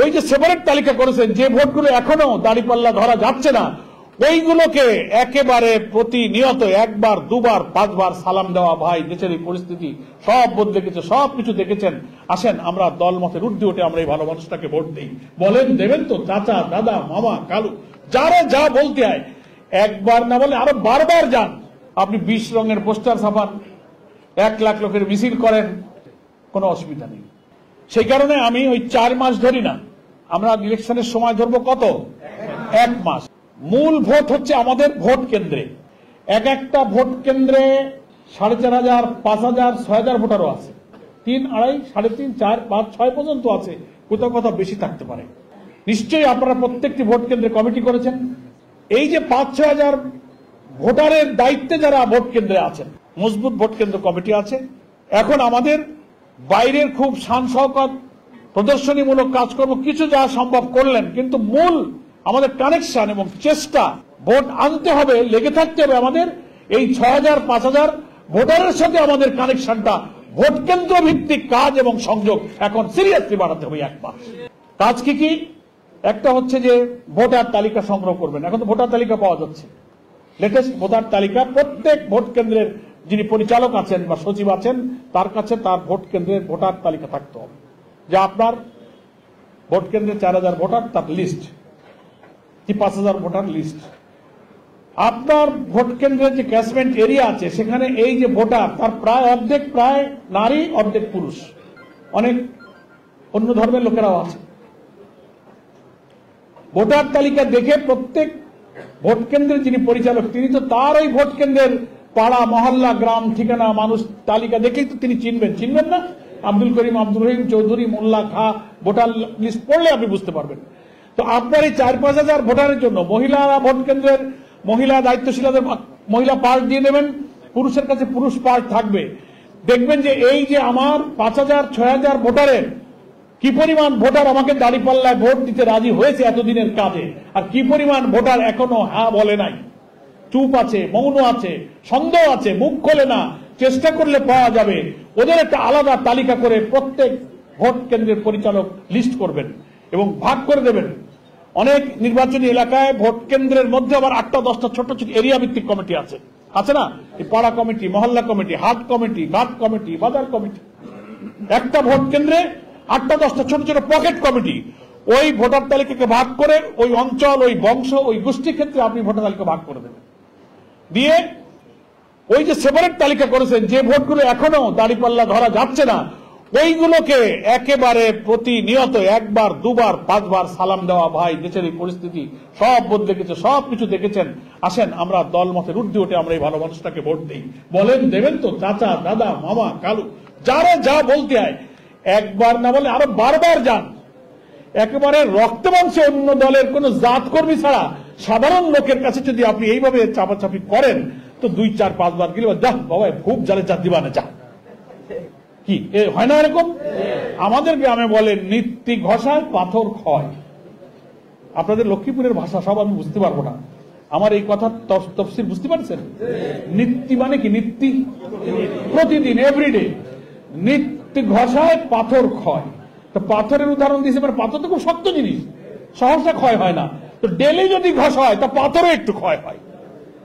ওই যে সেপারেট তালিকা করেছেন, যে ভোটগুলো এখনো দাঁড়িপাল্লা ধরা যাচ্ছে না, ওইগুলোকে একেবারে প্রতিনিয়ত একবার দুবার পাঁচবার সালাম দেওয়া। ভাই, দেশের এই পরিস্থিতি সব বদলে গেছে, সবকিছু দেখেছেন। আসেন আমরা দল মতের ঊর্ধ্বে উঠে আমরা এই ভালো মানুষটাকে ভোট দিই। বলেন দেবেন তো? চাচা, দাদা, মামা, কালু, যারা যা বলতে হয় একবার না বলে আরো বারবার যান। আপনি 20 রঙের পোস্টার ছাপান, 1 লাখ লোকের মিছিল করেন, কোনো অসুবিধা নেই। সেই কারণে আমি ওই 4 মাস ধরি না, আমরা ইলেকশনের সময় ধরবো কত? 1 মাস। মূল ভোট হচ্ছে আমাদের ভোট কেন্দ্রে। এক একটা ভোট কেন্দ্রে 4,500, 5,000, 6,000 ভোটারও আছে। 3, 2.5, 3.5, 4, 5, 6 পর্যন্ত আছে, কোথাও কোথাও বেশি থাকতে পারে। নিশ্চয়ই আপনারা প্রত্যেকটি ভোট কেন্দ্রে কমিটি করেছেন। এই যে 5-6 হাজার ভোটারের দায়িত্বে যারা ভোট কেন্দ্রে আছেন, মজবুত ভোট কেন্দ্র কমিটি আছে। এখন আমাদের বাইরের খুব শান শওকত প্রদর্শনীমূলক কাজকর্ম কিছু যা সম্ভব করলেন, কিন্তু মূল আমাদের কানেকশন এবং চেষ্টা, ভোট আনতে হবে, লেগে থাকতে হবে আমাদের। এই 6,000, 5,000 ভোটারের সাথে আমাদের কানেকশনটা ভোট কেন্দ্র ভিত্তিক কাজ এবং সংযোগ এখন সিরিয়াসলি বাড়াতে হবে। 1 মাস কাজ কি কি? একটা হচ্ছে যে ভোটার তালিকা সংগ্রহ করবেন। এখন তো ভোটার তালিকা পাওয়া যাচ্ছে, লেটেস্ট ভোটার তালিকা। প্রত্যেক ভোট কেন্দ্রের যিনি পরিচালক আছেন বা সচিব আছেন, তার কাছে তার ভোট কেন্দ্রের ভোটার তালিকা থাকতে হবে, যে আপনার ভোট কেন্দ্রে 4,000 ভোটার, তার লিস্ট কি 5,000 ভোটার লিস্ট। আপনার ভোট কেন্দ্রের যে ক্যাচমেন্ট এরিয়া আছে, সেখানে এই যে ভোটার, তার প্রায় অর্ধেক প্রায় নারী, অর্ধেক পুরুষ, অনেক অন্য ধর্মের লোকেরাও আছে। ভোটার তালিকা দেখে প্রত্যেক ভোট কেন্দ্রের যিনি পরিচালক, তিনি তো তার ওই ভোট কেন্দ্রের পাড়া, মহল্লা, গ্রাম, ঠিকানা, মানুষ তালিকা দেখেই তো তিনি চিনবেন না? আব্দুল করিম, আব্দুল রহিম চৌধুরী, মোল্লা খা, ভোটার লিস্ট পড়লে আপনি বুঝতে পারবেন। তো আপনার এই 4-5 হাজার ভোটারের জন্য মহিলারা ভোট কেন্দ্রের মহিলা দায়িত্বশীলদের মহিলা পার্ট দিয়ে দেবেন, পুরুষের কাছে পুরুষ পার্ট থাকবে। দেখবেন যে এই যে আমার 5,000, 6,000 ভোটারের কি পরিমাণ ভোটার আমাকে দাঁড়িপাল্লায় ভোট দিতে রাজি হয়েছে এতদিনের কাজে, আর কি পরিমাণ ভোটার এখনো হ্যাঁ বলে নাই, চুপ আছে, মৌন আছে, সন্দেহ আছে, মুখ খোলে না। চেষ্টা করলে পাওয়া যাবে। ওদের একটা আলাদা তালিকা করে প্রত্যেক ভোট কেন্দ্রের পরিচালক লিস্ট করবেন এবং ভাগ করে দেবেন। অনেক নির্বাচনী এলাকায় ভোট কেন্দ্রের মধ্যে আবার 8টা-10টা ছোট ছোট এরিয়া ভিত্তিক কমিটি আছে না? এই পাড়া কমিটি, মহল্লা কমিটি, হাট কমিটি, ঘাট কমিটি, বাজার কমিটি। একটা ভোট কেন্দ্রে 8টা-10টা ছোট ছোট পকেট কমিটি। ওই ভোটার তালিকাকে ভাগ করে ওই অঞ্চল, ওই বংশ, ওই গোষ্ঠী ক্ষেত্রে আপনি ভোটার তালিকা ভাগ করে দেবেন। দিয়ে ওই যে সেপারেট তালিকা করেছেন, যে ভোটগুলো এখনো দাঁড়িপাল্লা ধরা যাচ্ছে না, ওইগুলোকে একেবারে প্রতিনিয়ত একবার দুবার পাঁচবার সালাম দেওয়া। ভাই, দেশের এই পরিস্থিতি সব বদলে গেছে, সবকিছু দেখেছেন। আসেন আমরা দল মতের ঊর্ধ্বে উঠে আমরা এই ভালো মানুষটাকে ভোট দিই। বলেন দেবেন তো? চাচা, দাদা, মামা, কালু, যারা যা বলতে হয় একবার না বলে আরো বারবার যান। একেবারে রক্ত মাংসে অন্য দলের কোন জাত কর্মী ছাড়া সাধারণ লোকের কাছে যদি আপনি এইভাবে চাপাচাপি করেন, তো 2, 4, 5 বার গেলে যা বাবা খুব জালে যা দিবানে যা, কি হয় না এরকম? আমাদের গ্রামে বলে নিত্যি ঘষায় পাথর ক্ষয়। আপনাদের লক্ষ্মীপুরের ভাষা সব আমি বুঝতে পারবো না, আমার এই কথা তফসির বুঝতে পারছেন? নিত্যি মানে কি? নিত্যি প্রতিদিন, এভরিডে। নিত্যি ঘষায় পাথর ক্ষয়। তো পাথরের উদাহরণ দিয়েছে, মানে পাথর তো খুব শক্ত জিনিস, সহসা ক্ষয় হয় না। তো ডেলি যদি ঘষা হয় তা পাথরও একটু ক্ষয় হয়।